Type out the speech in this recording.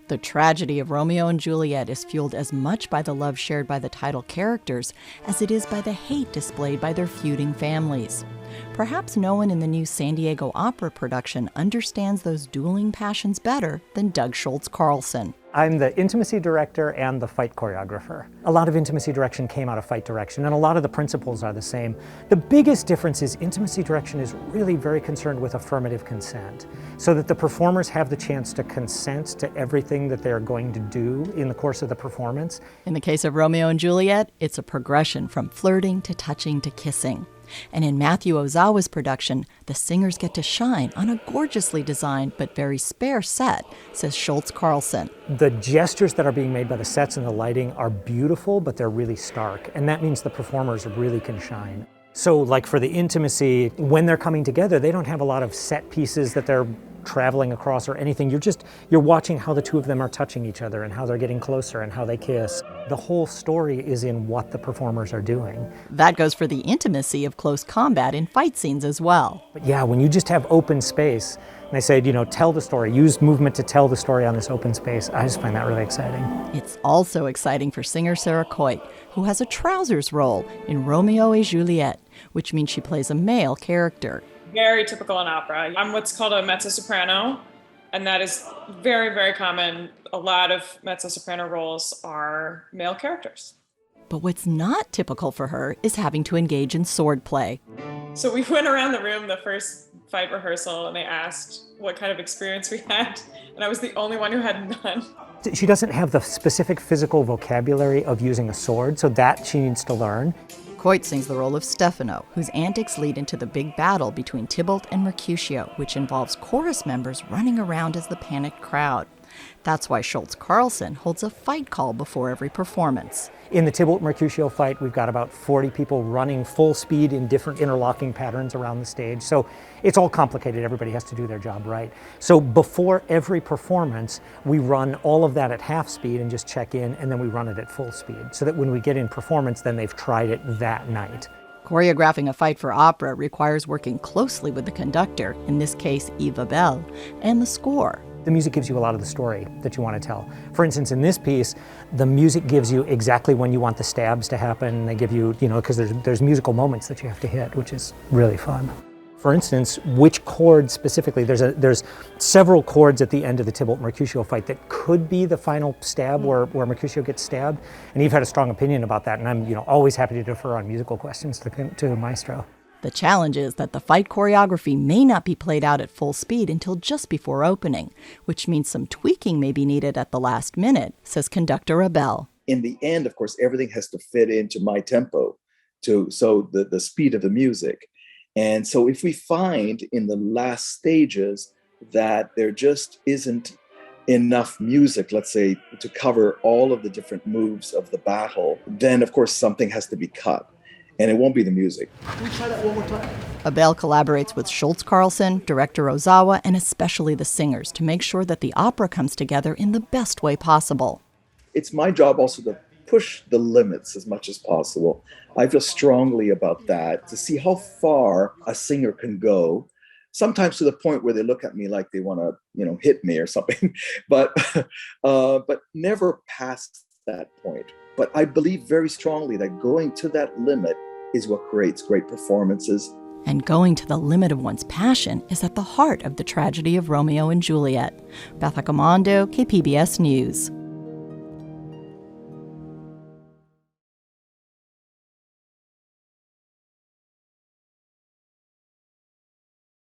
The tragedy of Romeo and Juliet is fueled as much by the love shared by the title characters as it is by the hate displayed by their feuding families. Perhaps no one in the new San Diego Opera production understands those dueling passions better than Doug Scholz-CARLSON. I'm the intimacy director and the fight choreographer. A lot of intimacy direction came out of fight direction, and a lot of the principles are the same. The biggest difference is intimacy direction is really very concerned with affirmative consent, so that the performers have the chance to consent to everything that they're going to do in the course of the performance. In the case of Romeo and Juliet, it's a progression from flirting to touching to kissing. And in Matthew Ozawa's production, the singers get to shine on a gorgeously designed but very spare set, says Scholz-CARLSON. The gestures that are being made by the sets and the lighting are beautiful, but they're really stark, and that means the performers really can shine. So like for the intimacy, when they're coming together, they don't have a lot of set pieces that they're traveling across or anything. You're watching how the two of them are touching each other and how they're getting closer and how they kiss. The whole story is in what the performers are doing. That goes for the intimacy of close combat in fight scenes as well. But yeah, when you just have open space, and I say, tell the story, use movement to tell the story on this open space, I just find that really exciting. It's also exciting for singer SARAH COIT, who has a trousers role in Roméo et Juliette, which means she plays a male character. Very typical in opera. I'm what's called a mezzo-soprano, and that is very, very common. A lot of mezzo-soprano roles are male characters. But what's not typical for her is having to engage in sword play. So we went around the room the first fight rehearsal, and they asked what kind of experience we had, and I was the only one who had none. She doesn't have the specific physical vocabulary of using a sword, so that she needs to learn. Coit sings the role of Stefano, whose antics lead into the big battle between Tybalt and Mercutio, which involves chorus members running around as the panicked crowd. That's why Scholz-CARLSON holds a fight call before every performance. In the Tybalt-Mercutio fight, we've got about 40 people running full speed in different interlocking patterns around the stage. So it's all complicated. Everybody has to do their job right. So before every performance, we run all of that at half speed and just check in, and then we run it at full speed, so that when we get in performance, then they've tried it that night. Choreographing a fight for opera requires working closely with the conductor, in this case Yves ABEL, and the score. The music gives you a lot of the story that you want to tell. For instance, in this piece, the music gives you exactly when you want the stabs to happen. They give you, because there's musical moments that you have to hit, which is really fun. For instance, which chord specifically, there's several chords at the end of the Tybalt-Mercutio fight that could be the final stab where Mercutio gets stabbed. And you've had a strong opinion about that, and I'm always happy to defer on musical questions to the maestro. The challenge is that the fight choreography may not be played out at full speed until just before opening, which means some tweaking may be needed at the last minute, says conductor ABEL. In the end, of course, everything has to fit into my tempo, so the speed of the music. And so if we find in the last stages that there just isn't enough music, let's say, to cover all of the different moves of the battle, then of course something has to be cut. And it won't be the music. Can we try that one more time? ABEL collaborates with Scholz-CARLSON, director Ozawa, and especially the singers to make sure that the opera comes together in the best way possible. It's my job also to push the limits as much as possible. I feel strongly about that, to see how far a singer can go, sometimes to the point where they look at me like they want to, hit me or something, but never past that point. But I believe very strongly that going to that limit is what creates great performances. And going to the limit of one's passion is at the heart of the tragedy of Romeo and Juliet. Beth Accomando, KPBS News.